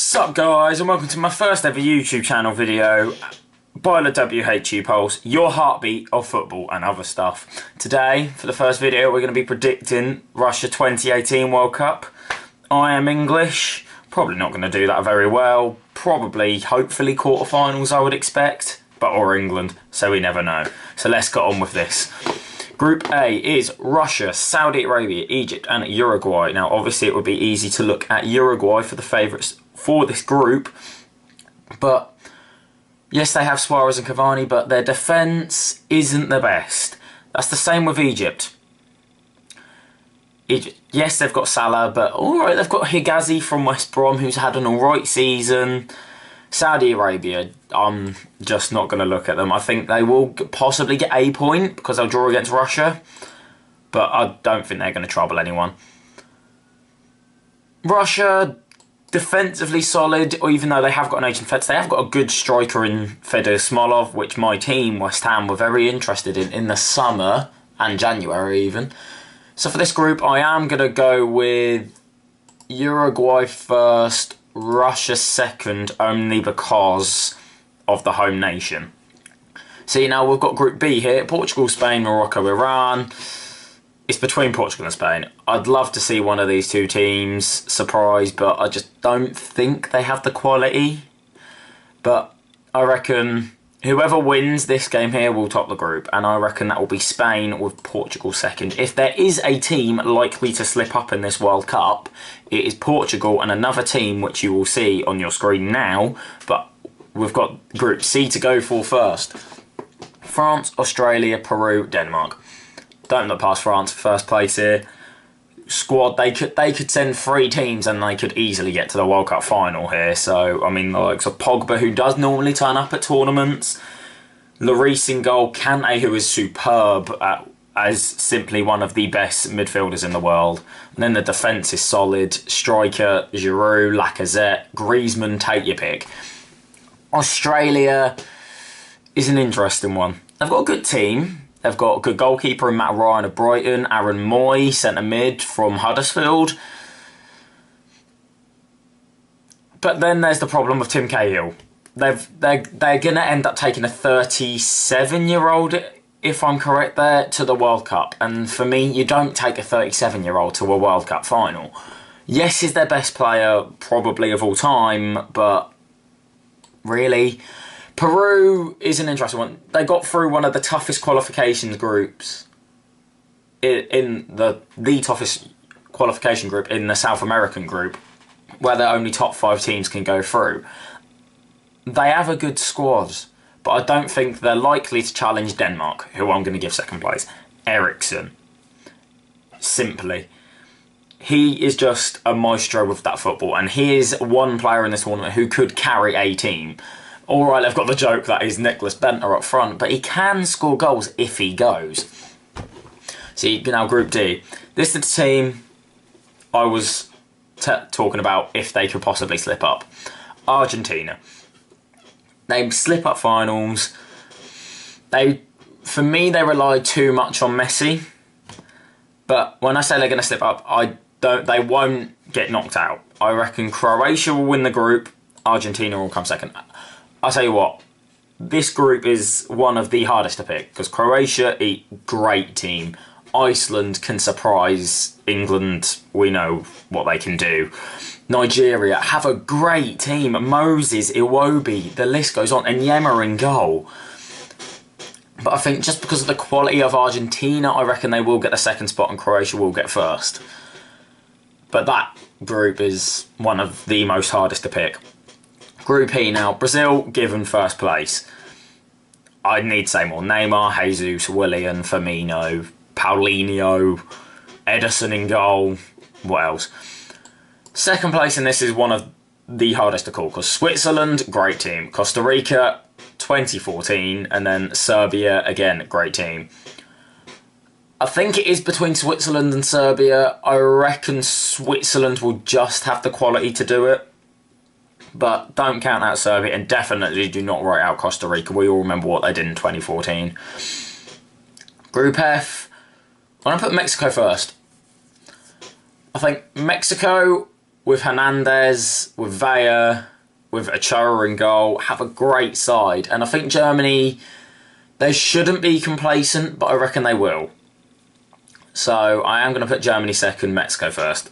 Sup guys, and welcome to my first ever YouTube channel video by the WHU Pulse, your heartbeat of football and other stuff. Today, for the first video, we're going to be predicting Russia 2018 World Cup. I am English, probably not going to do that very well, probably, hopefully quarterfinals I would expect, or England, so we never know. So let's get on with this. Group A is Russia, Saudi Arabia, Egypt and Uruguay. Now obviously it would be easy to look at Uruguay for the favourites for this group, but yes, they have Suarez and Cavani, but their defence isn't the best. That's the same with Egypt. Yes, they've got Salah, but alright, they've got Higazi from West Brom who's had an alright season. Saudi Arabia, I'm just not going to look at them. I think they will possibly get a point because they'll draw against Russia, but I don't think they're going to trouble anyone. Russia, defensively solid, or even though they have got an aging defence, they have got a good striker in Fedor Smolov, which my team, West Ham, were very interested in the summer and January even. So for this group, I am going to go with Uruguay first, Russia second, only because of the home nation. See, now we've got Group B here, Portugal, Spain, Morocco, Iran. It's between Portugal and Spain. I'd love to see one of these two teams surprise, but I just don't think they have the quality. But I reckon whoever wins this game here will top the group, and I reckon that will be Spain with Portugal second. If there is a team likely to slip up in this World Cup, it is Portugal and another team which you will see on your screen now, but we've got Group C to go for first. France, Australia, Peru, Denmark. Don't look past France for first place here. Squad, they could send 3 teams and they could easily get to the World Cup final here. So, I mean, the likes of Pogba, who does normally turn up at tournaments, Lloris in goal, Kante, who is superb as simply one of the best midfielders in the world. And then the defence is solid. Striker, Giroud, Lacazette, Griezmann, take your pick. Australia is an interesting one. They've got a good team. They've got a good goalkeeper in Matt Ryan of Brighton, Aaron Moy, centre mid from Huddersfield. But then there's the problem with Tim Cahill. They're going to end up taking a 37-year-old, if I'm correct there, to the World Cup. And for me, you don't take a 37-year-old to a World Cup final. Yes, he's their best player, probably of all time, but really, Peru is an interesting one. They got through one of the toughest qualifications groups in the toughest qualification group in the South American group, where the only top 5 teams can go through. They have a good squad, but I don't think they're likely to challenge Denmark, who I'm going to give second place. Eriksen. Simply. He is just a maestro with that football, and he is one player in this tournament who could carry a team. Alright, they've got the joke that is Nicholas Bentner up front, but he can score goals if he goes. See, now Group D. This is the team I was talking about if they could possibly slip up. Argentina. They slip up finals. For me, they rely too much on Messi. But when I say they're going to slip up, they won't get knocked out. I reckon Croatia will win the group. Argentina will come second. I'll tell you what, this group is one of the hardest to pick because Croatia, a great team. Iceland can surprise England. We know what they can do. Nigeria have a great team. Moses, Iwobi, the list goes on. And Yema in goal. But I think just because of the quality of Argentina, I reckon they will get the second spot and Croatia will get first. But that group is one of the most hardest to pick. Group E now, Brazil given first place. I need to say more. Neymar, Jesus, Willian, Firmino, Paulinho, Ederson in goal. What else? Second place in this is one of the hardest to call because Switzerland, great team. Costa Rica, 2014. And then Serbia, again, great team. I think it is between Switzerland and Serbia. I reckon Switzerland will just have the quality to do it. But don't count out Serbia and definitely do not write out Costa Rica. We all remember what they did in 2014. Group F. I'm going to put Mexico first. I think Mexico with Hernandez, with Villa, with Ochoa in goal, have a great side. And I think Germany, they shouldn't be complacent, but I reckon they will. So I am going to put Germany second, Mexico first.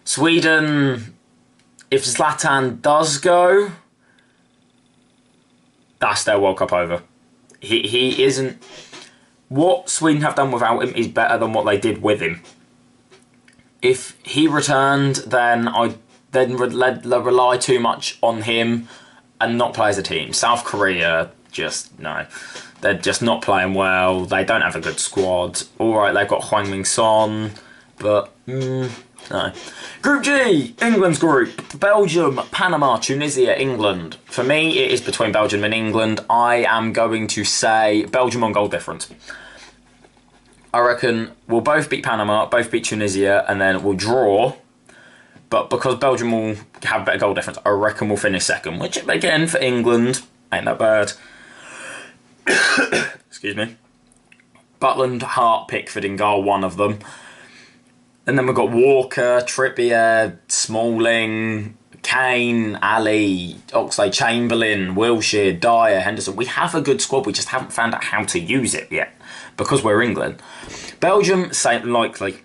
Sweden, if Zlatan does go, that's their World Cup over. He isn't... What Sweden have done without him is better than what they did with him. If he returned, then I'd rely too much on him and not play as a team. South Korea, just no. They're just not playing well. They don't have a good squad. Alright, they've got Heung-min Son, but no. Group G, England's group. Belgium, Panama, Tunisia, England. For me, it is between Belgium and England. I am going to say Belgium on goal difference. I reckon we'll both beat Panama, both beat Tunisia, and then we'll draw. But because Belgium will have better goal difference, I reckon we'll finish second. Which, again, for England, ain't that bad. Excuse me. Butland, Hart, Pickford in goal, one of them. And then we've got Walker, Trippier, Smalling, Kane, Ali, Oxlade-Chamberlain, Wilshere, Dyer, Henderson. We have a good squad, we just haven't found out how to use it yet. Because we're England. Belgium, same likely.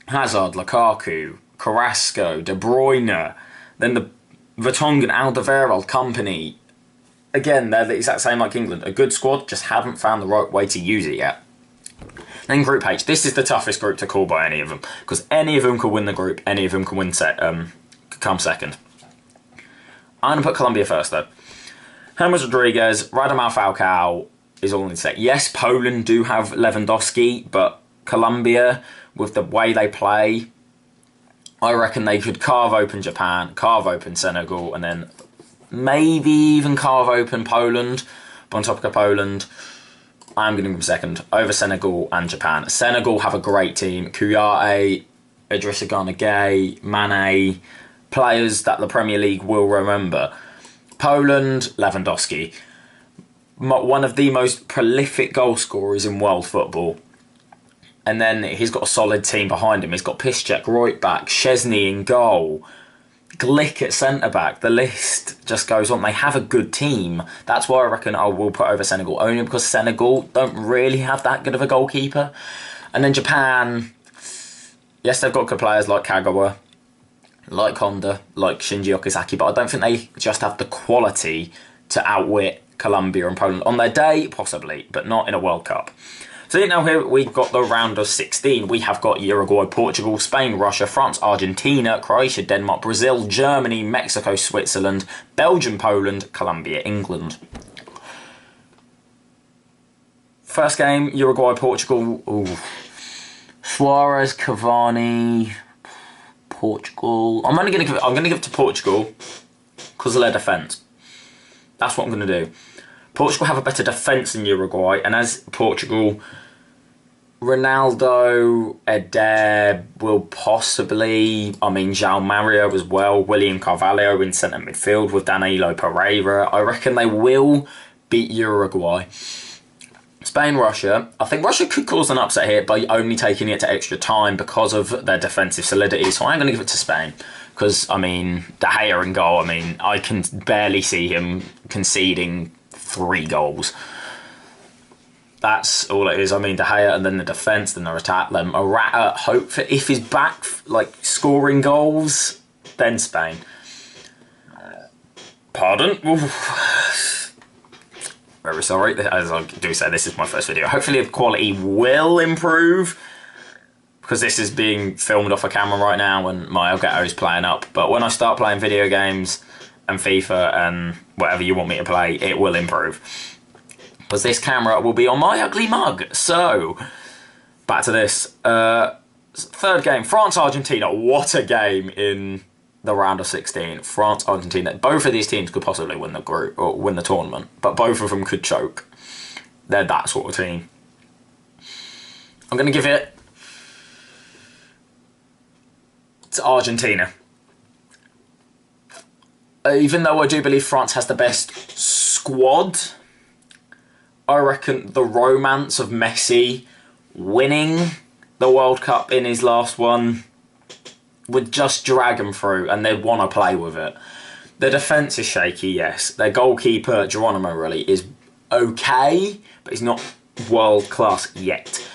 Hazard, Lukaku, Carrasco, De Bruyne. Then the Vertonghen, Alderweireld, Company. Again, they're the exact same like England. A good squad, just haven't found the right way to use it yet. Then Group H. This is the toughest group to call by any of them. Because any of them could win the group. Any of them can win come second. I'm going to put Colombia first, though. James Rodriguez, Radamel Falcao is all in set. Yes, Poland do have Lewandowski, but Colombia, with the way they play, I reckon they could carve open Japan, carve open Senegal, and then maybe even carve open Poland. But on top of Poland, I'm going to give them second over Senegal and Japan. Senegal have a great team. Kouyaté, Idrissa Gana Gueye, Mane, players that the Premier League will remember. Poland, Lewandowski. One of the most prolific goal scorers in world football. And then he's got a solid team behind him. He's got Piszczek right back, Szczesny in goal, Glick at centre-back. The list just goes on. They have a good team. That's why I reckon I will put over Senegal, only because Senegal don't really have that good of a goalkeeper. And then Japan, yes, they've got good players like Kagawa, like Honda, like Shinji Okazaki, but I don't think they just have the quality to outwit Colombia and Poland. On their day, possibly, but not in a World Cup. So now here we've got the round of 16. We have got Uruguay, Portugal, Spain, Russia, France, Argentina, Croatia, Denmark, Brazil, Germany, Mexico, Switzerland, Belgium, Poland, Colombia, England. First game, Uruguay, Portugal. Ooh. Suarez, Cavani, Portugal. I'm going to give it to Portugal because of their defence. That's what I'm going to do. Portugal have a better defence than Uruguay, and as Portugal, Ronaldo, Eder will possibly, João Mario as well, William Carvalho in centre midfield with Danilo Pereira. I reckon they will beat Uruguay. Spain, Russia. I think Russia could cause an upset here by only taking it to extra time because of their defensive solidity, so I'm going to give it to Spain. Because, De Gea in goal, I can barely see him conceding 3 goals. That's all it is. De Gea, and then the defence, then the attack, then Morata. Hope for if he's back, scoring goals, then Spain. Pardon? Oof. Very sorry. As I do say, this is my first video. Hopefully the quality will improve, because this is being filmed off a camera right now and my Elgato is playing up. But when I start playing video games and FIFA and whatever you want me to play, it will improve. Because this camera will be on my ugly mug. So, back to this. Third game, France-Argentina. What a game in the round of 16. France-Argentina. Both of these teams could possibly win the group or win the tournament, but both of them could choke. They're that sort of team. I'm going to give it to Argentina. Even though I do believe France has the best squad, I reckon the romance of Messi winning the World Cup in his last one would just drag them through and they'd want to play with it. The defence is shaky, yes. Their goalkeeper, Geronimo, really, is okay, but he's not world class yet.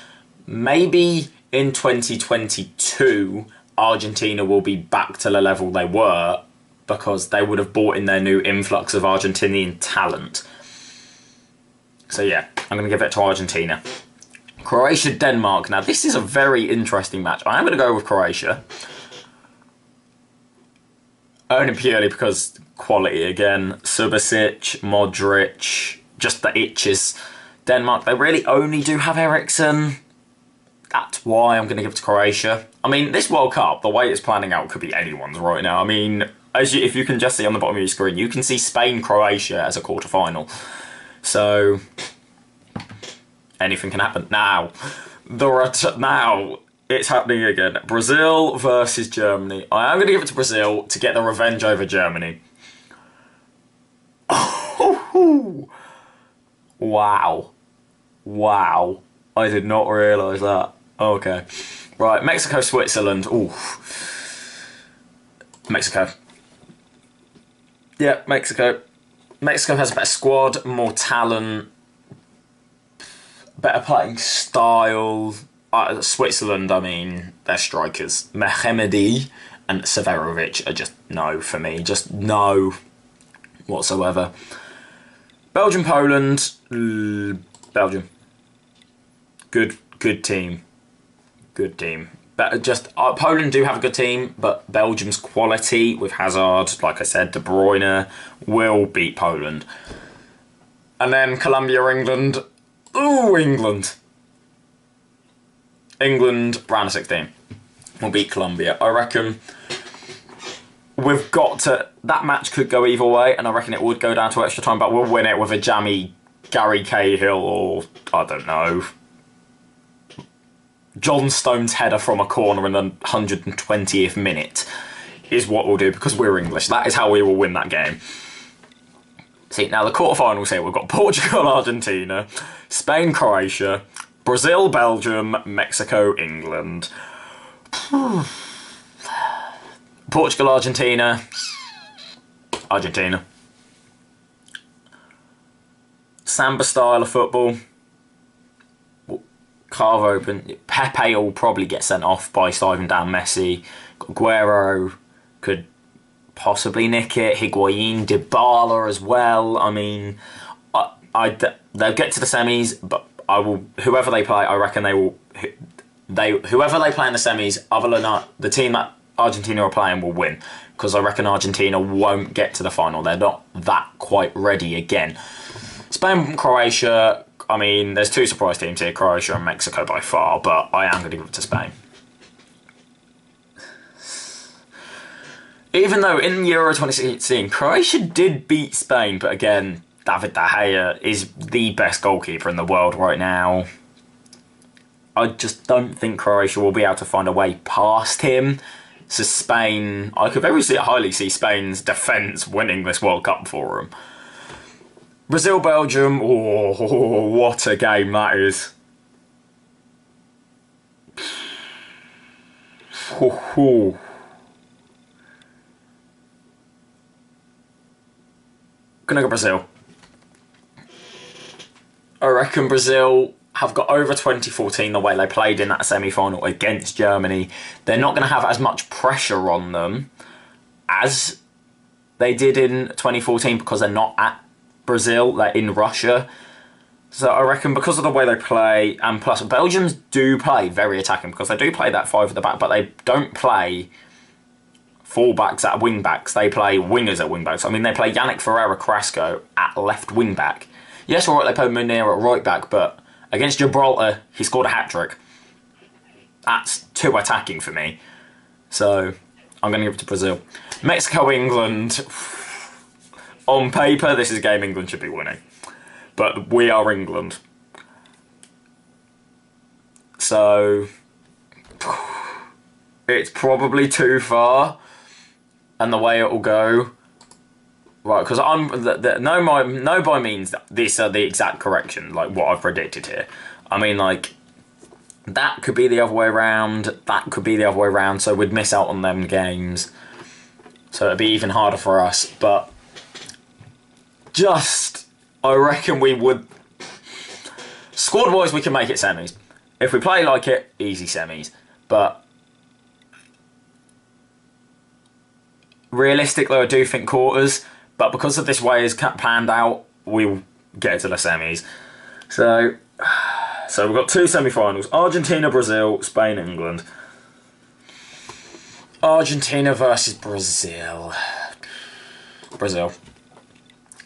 Maybe in 2022, Argentina will be back to the level they were because they would have brought in their new influx of Argentinian talent. So yeah, I'm going to give it to Argentina. Croatia-Denmark. Now, this is a very interesting match. I am going to go with Croatia. Only purely because quality again. Subasic, Modric, just the itches. Denmark, they really only do have Eriksen. That's why I'm going to give it to Croatia. I mean, this World Cup, the way it's planning out, could be anyone's right now. I mean, if you can just see on the bottom of your screen, you can see Spain-Croatia as a quarter-final. So, anything can happen. Now, it's happening again. Brazil versus Germany. I am going to give it to Brazil to get the revenge over Germany. Oh, wow. Wow. I did not realise that. Okay. Right, Mexico, Switzerland. Ooh. Mexico. Yeah, Mexico. Mexico has a better squad, more talent, better playing style. Switzerland, I mean, their strikers, Mehmedi and Severovic, are just no for me. Just no whatsoever. Belgium, Poland. Belgium. Good team. Good team. But just Poland do have a good team, but Belgium's quality with Hazard, like I said, De Bruyne, will beat Poland. And then Colombia, England. Ooh, England. England, round of 16, will beat Colombia. I reckon we've got to... That match could go either way, and I reckon it would go down to extra time, but we'll win it with a jammy Gary Cahill or, I don't know, John Stones header from a corner in the 120th minute is what we'll do, because we're English. That is how we will win that game. See, now the quarterfinals here, we've got Portugal, Argentina, Spain, Croatia, Brazil, Belgium, Mexico, England. Portugal, Argentina. Argentina. Samba style of football. Carve open. Pepe will probably get sent off by sliding down Messi. Aguero could possibly nick it. Higuain, Dybala as well. I mean, they'll get to the semis, but whoever they play, I reckon whoever they play in the semis, other than the team that Argentina are playing, will win, because I reckon Argentina won't get to the final. They're not that quite ready again. Spain, Croatia. I mean, there's two surprise teams here, Croatia and Mexico by far, but I am going to give it to Spain. Even though in Euro 2016, Croatia did beat Spain, but again, David De Gea is the best goalkeeper in the world right now. I just don't think Croatia will be able to find a way past him. So Spain, I could very highly see Spain's defence winning this World Cup for them. Brazil, Belgium, oh, what a game that is. Gonna go Brazil. I reckon Brazil have got over 2014 the way they played in that semi-final against Germany. They're not going to have as much pressure on them as they did in 2014 because they're not at Brazil, they're in Russia. So I reckon because of the way they play, and plus Belgians do play very attacking because they do play that five at the back, but they don't play full-backs at wing-backs. They play wingers at wing-backs. I mean, they play Yannick Ferreira-Carrasco at left wing-back. Yes, all right, they play Munir at right-back, but against Gibraltar, he scored a hat-trick. That's too attacking for me. So I'm going to give it to Brazil. Mexico, England. On paper, this is a game England should be winning. But we are England. So it's probably too far. And the way it will go. Right, because no by means these are the exact correction, like what I've predicted here. I mean, like, That could be the other way around. That could be the other way around. So we'd miss out on them games. So it'd be even harder for us. But I reckon we would. Squad-wise, we can make it semis. If we play like it, easy semis. But realistically, I do think quarters. But because of this way it's planned out, we'll get to the semis. So we've got 2 semi-finals. Argentina, Brazil, Spain, England. Argentina versus Brazil. Brazil.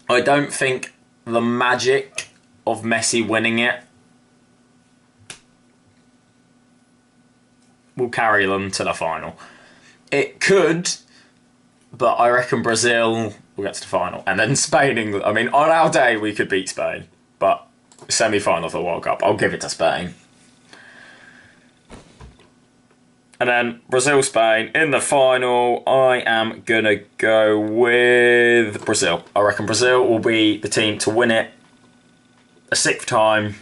I don't think the magic of Messi winning it will carry them to the final. It could, but I reckon Brazil will get to the final. And then Spain, England. I mean, on our day, we could beat Spain. But semi-final of the World Cup, I'll give it to Spain. And then Brazil, Spain. In the final, I am going to go with Brazil. I reckon Brazil will be the team to win it a 6th time.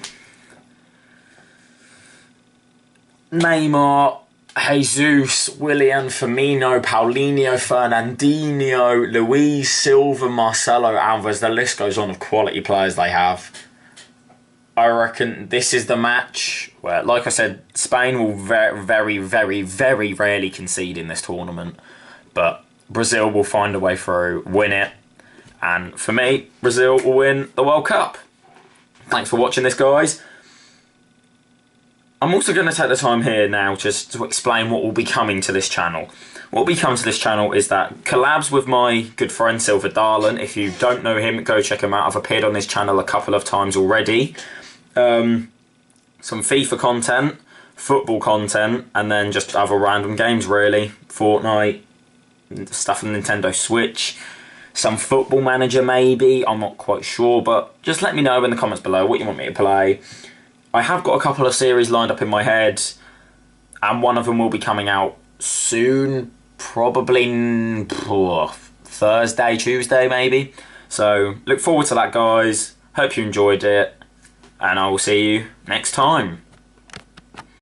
Neymar, Jesus, Willian, Firmino, Paulinho, Fernandinho, Luis, Silva, Marcelo, Alves. The list goes on of quality players they have. I reckon this is the match where, like I said, Spain will very, very, very, very rarely concede in this tournament. But Brazil will find a way through, win it. And for me, Brazil will win the World Cup. Thanks for watching this, guys. I'm also going to take the time here now just to explain what will be coming to this channel. What will be coming to this channel is that collabs with my good friend Silver Darlin. If you don't know him, go check him out. I've appeared on this channel a couple of times already. Some FIFA content, football content, and then just other random games really. Fortnite, stuff on Nintendo Switch, some Football Manager maybe, I'm not quite sure, but just let me know in the comments below what you want me to play. I have got a couple of series lined up in my head, and one of them will be coming out soon, probably Thursday, Tuesday maybe. So look forward to that, guys. Hope you enjoyed it, and I will see you next time.